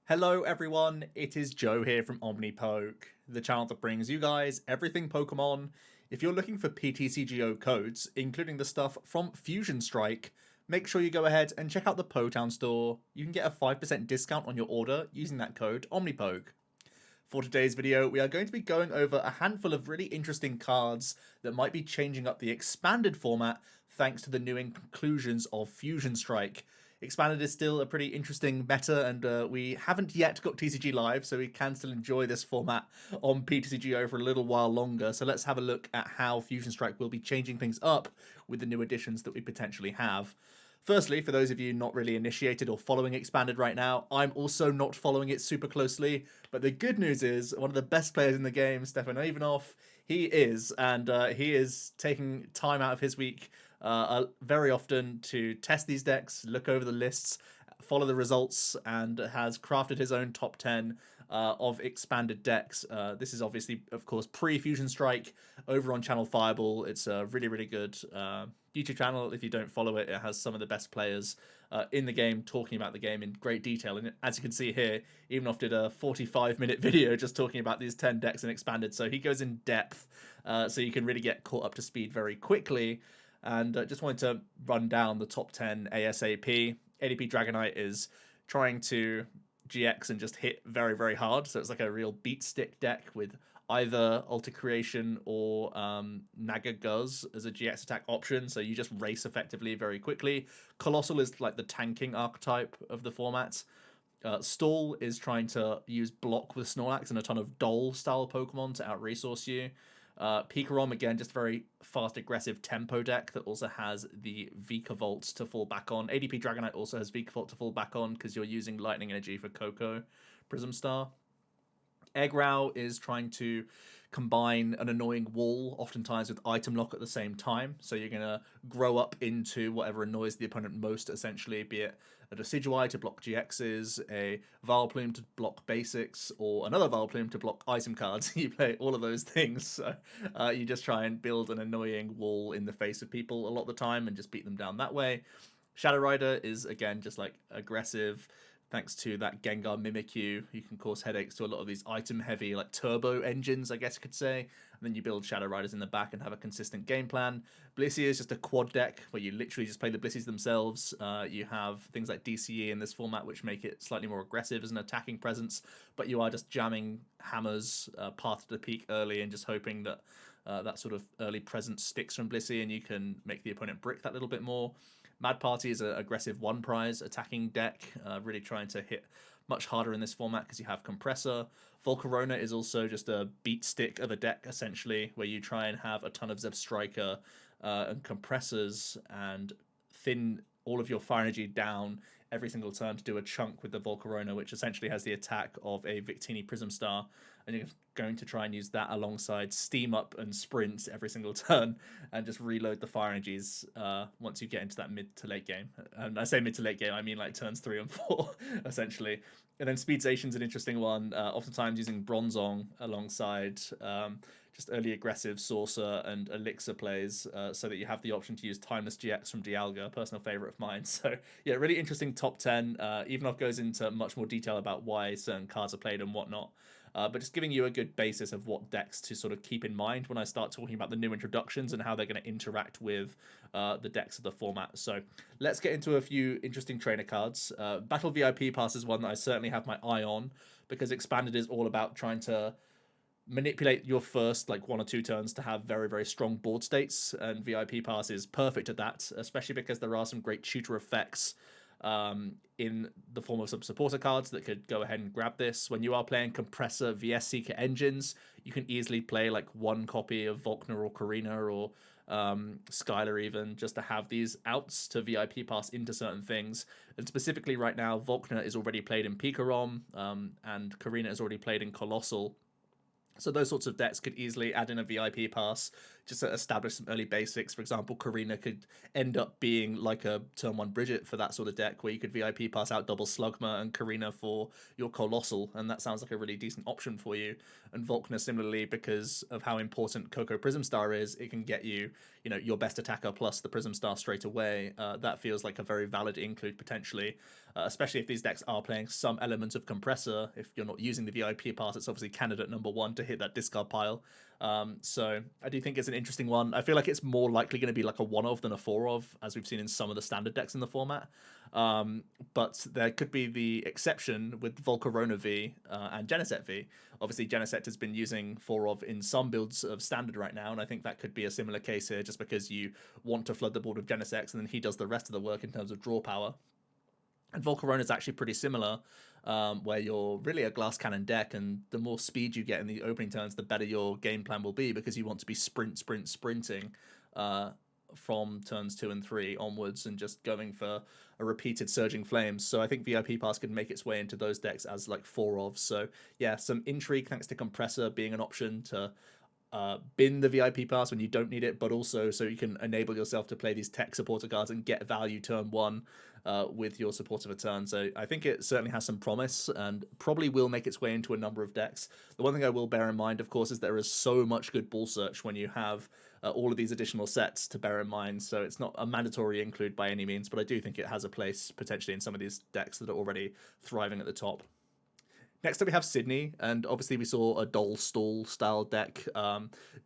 Hello everyone, it is Joe here from Omnipoke, the channel that brings you guys everything Pokemon. If you're looking for PTCGO codes, including the stuff from Fusion Strike, make sure you go ahead and check out the Potown store. You can get a 5% discount on your order using that code Omnipoke. For today's video, we are going to be going over a handful of really interesting cards that might be changing up the expanded format thanks to the new inclusions of Fusion Strike. Expanded is still a pretty interesting meta, and we haven't yet got TCG live, so we can still enjoy this format on PTCGO for a little while longer. So let's have a look at how Fusion Strike will be changing things up with the new additions that we potentially have. Firstly, for those of you not really initiated or following Expanded right now, I'm also not following it super closely. But the good news is, one of the best players in the game, Ivanoff, he is, and he is taking time out of his week very often to test these decks, look over the lists, follow the results, and has crafted his own top 10 of expanded decks. This is obviously, of course, pre-Fusion Strike over on Channel Fireball. It's a really, really good YouTube channel. If you don't follow it, it has some of the best players in the game talking about the game in great detail. And as you can see here, Ivanoff did a 45-minute video just talking about these 10 decks in Expanded. So he goes in depth, so you can really get caught up to speed very quickly. And just wanted to run down the top 10 ASAP. ADP Dragonite is trying to GX and just hit very, very hard. So it's like a real beat stick deck with either Alter Creation or Naga Guz as a GX attack option. So you just race effectively very quickly. Colossal is like the tanking archetype of the format. Stall is trying to use block with Snorlax and a ton of Dole style Pokemon to out resource you. Pikarom, again, just very fast, aggressive tempo deck that also has the Vikavolt to fall back on. ADP Dragonite also has Vikavolt to fall back on because you're using Lightning Energy for Coco Prism Star. Eggrow is trying to combine an annoying wall, oftentimes with item lock at the same time. So you're going to grow up into whatever annoys the opponent most, essentially, be it a Decidueye to block GXs, a Vileplume to block basics, or another Vileplume to block item cards. You play all of those things. So you just try and build an annoying wall in the face of people a lot of the time and just beat them down that way. Shadow Rider is, again, just like aggressive. Thanks to that Gengar Mimikyu, you can cause headaches to a lot of these item-heavy, like turbo engines, I guess you could say. And then you build Shadow Riders in the back and have a consistent game plan. Blissey is just a quad deck where you literally just play the Blissies themselves. You have things like DCE in this format, which make it slightly more aggressive as an attacking presence. But you are just jamming hammers path to the peak early and just hoping that that sort of early presence sticks from Blissey and you can make the opponent brick that little bit more. Mad Party is an aggressive one prize attacking deck, really trying to hit much harder in this format because you have Compressor. Volcarona is also just a beat stick of a deck, essentially, where you try and have a ton of Zebstrika and Compressors and thin all of your fire energy down every single turn to do a chunk with the Volcarona, which essentially has the attack of a Victini Prism Star. And you're going to try and use that alongside Steam Up and Sprint every single turn and just reload the fire energies once you get into that mid to late game. And I say mid to late game, I mean like turns 3 and 4, essentially. And then Speed Station's an interesting one, oftentimes using Bronzong alongside just early aggressive Saucer and Elixir plays so that you have the option to use Timeless GX from Dialga, a personal favorite of mine. So yeah, really interesting top 10. Ivanoff goes into much more detail about why certain cards are played and whatnot. But just giving you a good basis of what decks to sort of keep in mind when I start talking about the new introductions and how they're going to interact with the decks of the format. So let's get into a few interesting trainer cards. Battle VIP Pass is one that I certainly have my eye on because Expanded is all about trying to manipulate your first like 1 or 2 turns to have very, very strong board states, and VIP Pass is perfect at that, especially because there are some great tutor effects in the form of some supporter cards that could go ahead and grab this. When you are playing Compressor VS Seeker engines, you can easily play like 1 copy of Volkner or Karina or Skylar even, just to have these outs to VIP pass into certain things. And specifically right now, Volkner is already played in Pikarom, and Karina is already played in Colossal. So those sorts of decks could easily add in a VIP pass just to establish some early basics. For example, Tsareena could end up being like a turn 1 Bridget for that sort of deck, where you could VIP pass out double Slugma and Tsareena for your Colossal, and that sounds like a really decent option for you. And Volkner, similarly, because of how important Coco Prism Star is, it can get you, your best attacker plus the Prism Star straight away. That feels like a very valid include potentially, especially if these decks are playing some element of Compressor. If you're not using the VIP pass, it's obviously candidate number 1 to hit that discard pile. So I do think it's an interesting one. I feel like it's more likely going to be like a 1-of than a 4-of, as we've seen in some of the standard decks in the format. But there could be the exception with Volcarona V and Genesect V. Obviously, Genesect has been using 4-of in some builds of standard right now, and I think that could be a similar case here, just because you want to flood the board with Genesect, and then he does the rest of the work in terms of draw power. And Volcarona is actually pretty similar, where you're really a glass cannon deck, and the more speed you get in the opening turns, the better your game plan will be, because you want to be sprinting from turns 2 and 3 onwards, and just going for a repeated Surging Flames. So I think VIP Pass could make its way into those decks as like 4-of. So yeah, some intrigue thanks to Compressor being an option to bin the VIP pass when you don't need it, but also so you can enable yourself to play these tech supporter cards and get value turn 1 with your support of a turn. So I think it certainly has some promise and probably will make its way into a number of decks. The one thing I will bear in mind, of course, is there is so much good ball search when you have all of these additional sets to bear in mind. So it's not a mandatory include by any means, but I do think it has a place potentially in some of these decks that are already thriving at the top. Next up, we have Sidney, and obviously we saw a Doll Stall style deck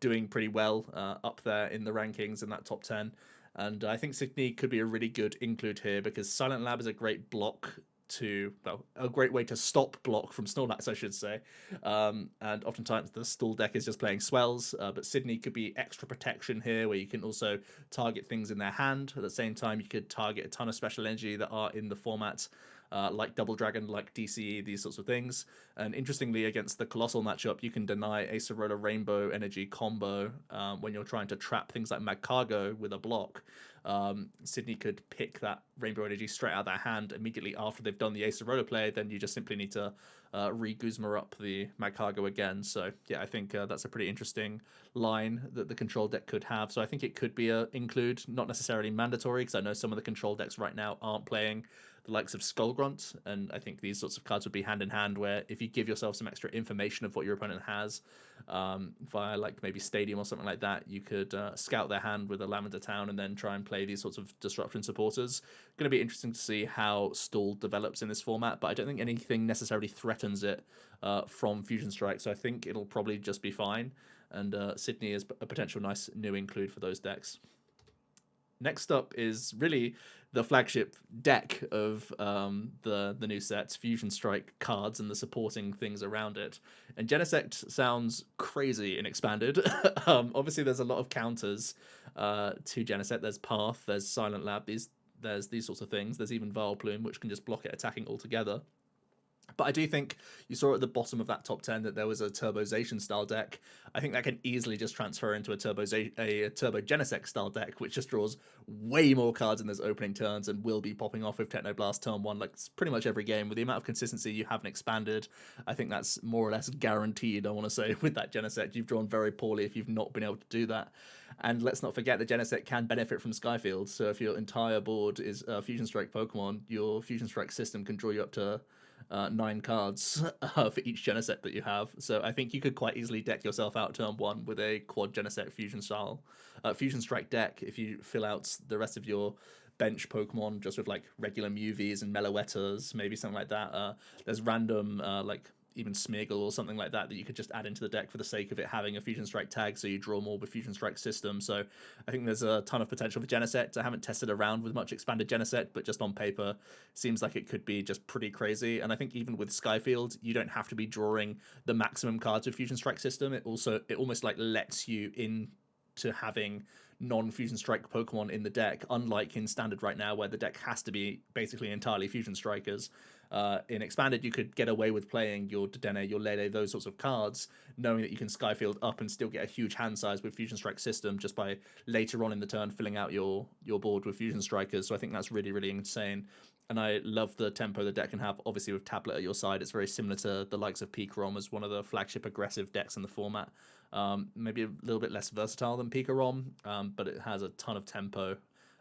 doing pretty well up there in the rankings in that top 10. And I think Sidney could be a really good include here, because Silent Lab is a great block a great way to stop block from Snorlax, I should say. And oftentimes the stall deck is just playing swells, but Sidney could be extra protection here, where you can also target things in their hand. At the same time, you could target a ton of special energy that are in the format, like Double Dragon, like DCE, these sorts of things. And interestingly, against the Colossal matchup, you can deny Acerola Rainbow Energy combo when you're trying to trap things like Magcargo with a block. Sidney could pick that Rainbow Energy straight out of their hand immediately after they've done the Acerola play. Then you just simply need to re-Guzma up the Magcargo again. So yeah, I think that's a pretty interesting line that the control deck could have. So I think it could be a include, not necessarily mandatory, because I know some of the control decks right now aren't playing the likes of Skullgrunt, and I think these sorts of cards would be hand in hand, where if you give yourself some extra information of what your opponent has via like maybe Stadium or something like that, you could scout their hand with a Lavender Town and then try and play these sorts of disruption supporters. Going to be interesting to see how Stall develops in this format, but I don't think anything necessarily threatens it from Fusion Strike, so I think it'll probably just be fine, and Sidney is a potential nice new include for those decks. Next up is really the flagship deck of the new sets, Fusion Strike cards and the supporting things around it. And Genesect sounds crazy in Expanded. Obviously, there's a lot of counters to Genesect. There's Path, there's Silent Lab, there's these sorts of things. There's even Vileplume, which can just block it attacking altogether. But I do think you saw at the bottom of that top 10 that there was a Turbozation style deck. I think that can easily just transfer into a Turbo Genesect style deck, which just draws way more cards in those opening turns and will be popping off with Technoblast turn 1 like pretty much every game. With the amount of consistency you haven't expanded, I think that's more or less guaranteed, I want to say, with that Genesect. You've drawn very poorly if you've not been able to do that. And let's not forget that Genesect can benefit from Skyfield. So if your entire board is Fusion Strike Pokemon, your Fusion Strike system can draw you up to 9 cards for each Genesect that you have. So I think you could quite easily deck yourself out turn 1 with a quad Genesect Fusion Strike deck if you fill out the rest of your bench Pokemon just with like regular Mewtwo's and Meloettas, maybe something like that. There's random like even Smeargle or something like that you could just add into the deck for the sake of it having a Fusion Strike tag, so you draw more with Fusion Strike system. So I think there's a ton of potential for Genesect. I haven't tested around with much expanded Genesect, but just on paper seems like it could be just pretty crazy. And I think even with Skyfield, you don't have to be drawing the maximum cards with Fusion Strike system. It almost like lets you into having non-Fusion Strike Pokemon in the deck, unlike in Standard right now, where the deck has to be basically entirely Fusion Strikers. In Expanded, you could get away with playing your Dedenne, your Lele, those sorts of cards, knowing that you can Skyfield up and still get a huge hand size with Fusion Strike system just by later on in the turn filling out your board with Fusion Strikers. So I think that's really, really insane. And I love the tempo the deck can have. Obviously, with Tablet at your side, it's very similar to the likes of Pika Rom as one of the flagship aggressive decks in the format. Maybe a little bit less versatile than Pika Rom, but it has a ton of tempo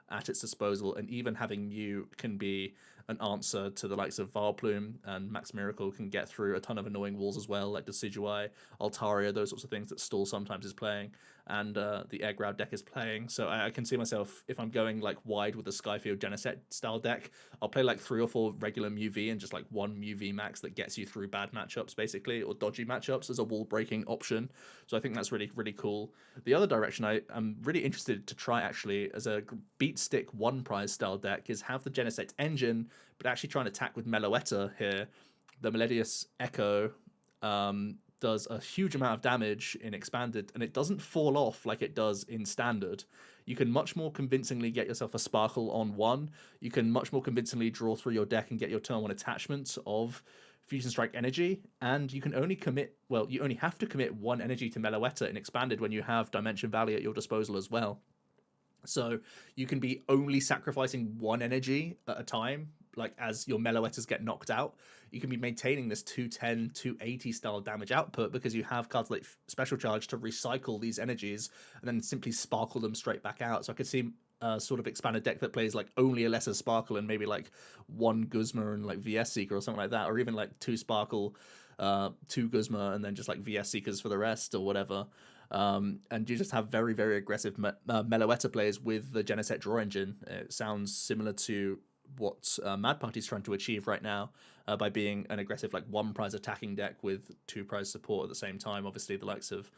at its disposal. And even having Mew can be an answer to the likes of Varplume, and Max Miracle can get through a ton of annoying walls as well, like Decidueye, Altaria, those sorts of things that Stall sometimes is playing, and the Air Grab deck is playing. So I can see myself, if I'm going like wide with the Skyfield Genesect style deck, I'll play like 3 or 4 regular Mew V and just like one Mew V max that gets you through bad matchups basically, or dodgy matchups as a wall breaking option. So I think that's really, really cool. The other direction I am really interested to try actually as a beat stick one prize style deck is have the Genesect engine, but actually try and attack with Meloetta here. The Melodious Echo does a huge amount of damage in Expanded, and it doesn't fall off like it does in Standard. You can much more convincingly get yourself a Sparkle on one. You can much more convincingly draw through your deck and get your turn one attachments of Fusion Strike energy, and you can only commit, well, you only have to commit one energy to Meloetta in Expanded when you have Dimension Valley at your disposal as well. So you can be only sacrificing one energy at a time, like as your Meloettas get knocked out. You can be maintaining this 210, 280 style damage output because you have cards like Special Charge to recycle these energies and then simply sparkle them straight back out. So I could see a sort of expanded deck that plays like only a lesser Sparkle and maybe like one Guzma and like VS Seeker or something like that, or even like 2 Sparkle, 2 Guzma, and then just like VS Seekers for the rest or whatever. And you just have very, very aggressive Meloetta plays with the Genesect Draw Engine. It sounds similar to what Mad Party's trying to achieve right now by being an aggressive like 1 prize attacking deck with 2 prize support at the same time. Obviously, the likes of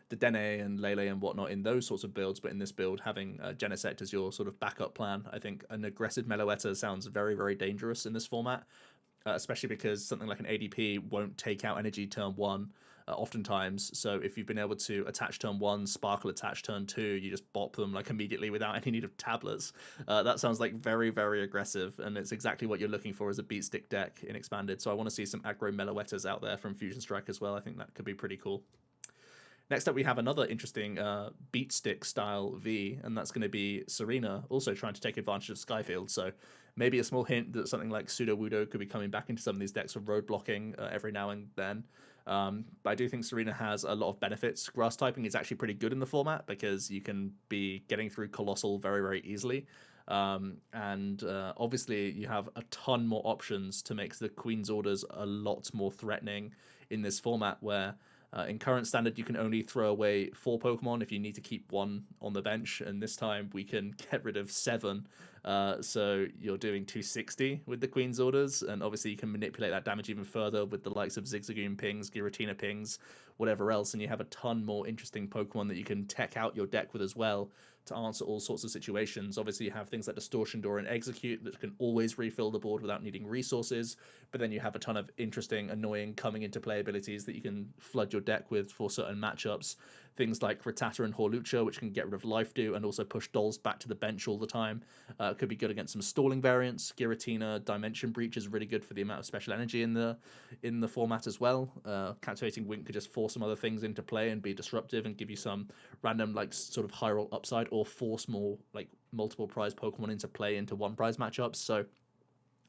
the Dene and Lele and whatnot in those sorts of builds, but in this build, having Genesect as your sort of backup plan, I think an aggressive Meloetta sounds very, very dangerous in this format, especially because something like an ADP won't take out energy turn 1 oftentimes. So if you've been able to attach turn 1, Sparkle attach turn 2, you just bop them like immediately without any need of tablets. That sounds like very, very aggressive, and it's exactly what you're looking for as a beat stick deck in Expanded. So I want to see some aggro Meloettas out there from Fusion Strike as well. I think that could be pretty cool. Next up, we have another interesting beat stick style V, and that's going to be Tsareena, also trying to take advantage of Skyfield. So maybe a small hint that something like Sudowoodo could be coming back into some of these decks for road blocking every now and then. But I do think Tsareena has a lot of benefits. Grass typing is actually pretty good in the format because you can be getting through Colossal very, very easily. And obviously, you have a ton more options to make the Queen's Orders a lot more threatening in this format where in current standard, you can only throw away 4 Pokemon if you need to keep 1 on the bench, and this time we can get rid of 7. So you're doing 260 with the Queen's Orders, and obviously you can manipulate that damage even further with the likes of Zigzagoon pings, Giratina pings, whatever else, and you have a ton more interesting Pokemon that you can tech out your deck with as well to answer all sorts of situations. Obviously, you have things like Distortion Door and Execute that can always refill the board without needing resources, but then you have a ton of interesting, annoying coming into play abilities that you can flood your deck with for certain matchups. Things like Rattata and Horlucha, which can get rid of Life Dew and also push Dolls back to the bench all the time. Could be good against some stalling variants. Giratina Dimension Breach is really good for the amount of special energy in the format as well. Captivating Wink could just force some other things into play and be disruptive and give you some random like sort of high roll upside, or force more like multiple prize Pokemon into play into 1 prize matchups. So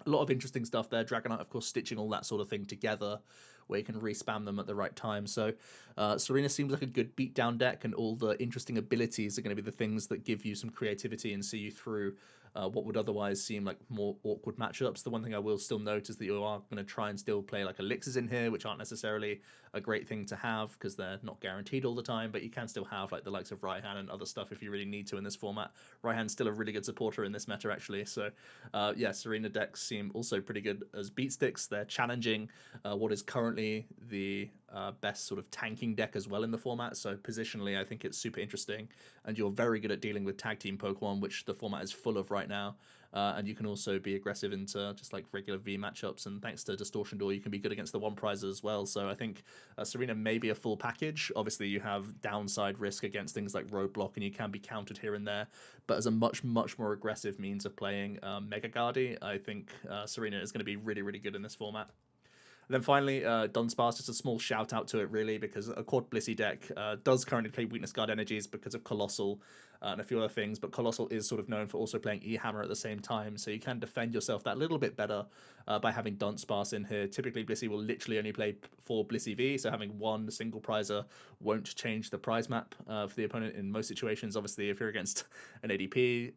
a lot of interesting stuff there. Dragonite, of course, stitching all that sort of thing together where you can respam them at the right time. So Tsareena seems like a good beatdown deck, and all the interesting abilities are going to be the things that give you some creativity and see you through what would otherwise seem like more awkward matchups. The one thing I will still note is that you are going to try and still play like elixirs in here, which aren't necessarily a great thing to have because they're not guaranteed all the time, but you can still have like the likes of Raihan and other stuff if you really need to in this format. Raihan's still a really good supporter in this meta, actually. So yeah, Tsareena decks seem also pretty good as beat sticks. They're challenging what is currently the best sort of tanking deck as well in the format. So positionally, I think it's super interesting, and you're very good at dealing with tag team Pokemon, which the format is full of right now. And you can also be aggressive into just like regular V matchups, and thanks to Distortion Door, you can be good against the 1 prizes as well. So I think Tsareena may be a full package. Obviously, you have downside risk against things like Roadblock, and you can be countered here and there. But as a much, much more aggressive means of playing Mega Guardy, I think Tsareena is going to be really, really good in this format. Then finally, Dunsparce, just a small shout out to it, really, because a Quad Blissey deck does currently play Weakness Guard energies because of Colossal and a few other things, but Colossal is sort of known for also playing E-Hammer at the same time, so you can defend yourself that little bit better by having Dunsparce in here. Typically, Blissey will literally only play 4 Blissey V, so having one single prizer won't change the prize map for the opponent in most situations. Obviously, if you're against an ADP,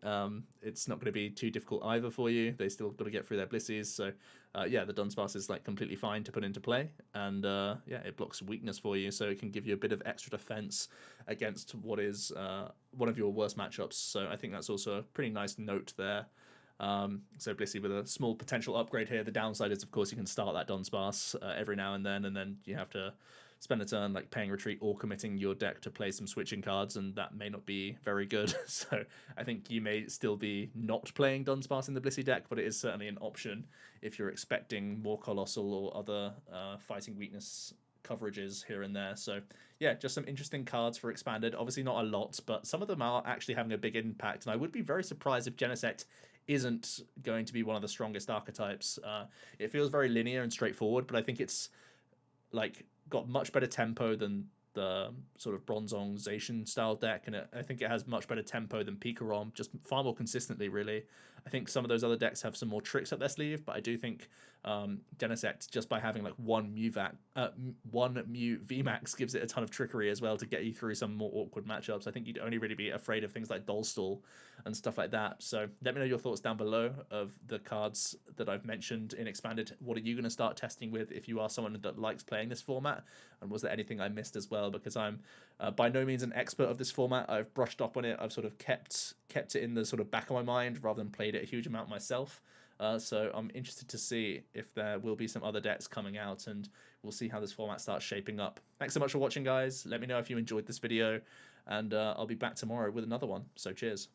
it's not going to be too difficult either for you. They still got to get through their Blissies, so yeah, the Dunsparce is like completely fine to put into play, and yeah, it blocks weakness for you, so it can give you a bit of extra defense against what is one of your worst matchups. So I think that's also a pretty nice note there. So Blissey with a small potential upgrade here. The downside is, of course, you can start that Dunsparce every now and then you have to spend a turn like paying retreat or committing your deck to play some switching cards, and that may not be very good. So I think you may still be not playing Dunsparce in the Blissey deck, but it is certainly an option if you're expecting more Colossal or other fighting weakness coverages here and there. So yeah, just some interesting cards for Expanded. Obviously not a lot, but some of them are actually having a big impact, and I would be very surprised if Genesect isn't going to be one of the strongest archetypes. It feels very linear and straightforward, but I think it's like got much better tempo than the sort of Bronzongzation style deck, and I think it has much better tempo than Pikarom, just far more consistently, really. I think some of those other decks have some more tricks up their sleeve, but I do think Genesect, just by having like one Mew VMAX, gives it a ton of trickery as well to get you through some more awkward matchups. I think you'd only really be afraid of things like Dolstall and stuff like that. So let me know your thoughts down below of the cards that I've mentioned in Expanded. What are you going to start testing with if you are someone that likes playing this format? And was there anything I missed as well? Because I'm by no means an expert of this format. I've brushed up on it. I've sort of kept it in the sort of back of my mind rather than played it a huge amount myself. So I'm interested to see if there will be some other decks coming out, and we'll see how this format starts shaping up. Thanks so much for watching, guys. Let me know if you enjoyed this video, and I'll be back tomorrow with another one. So cheers.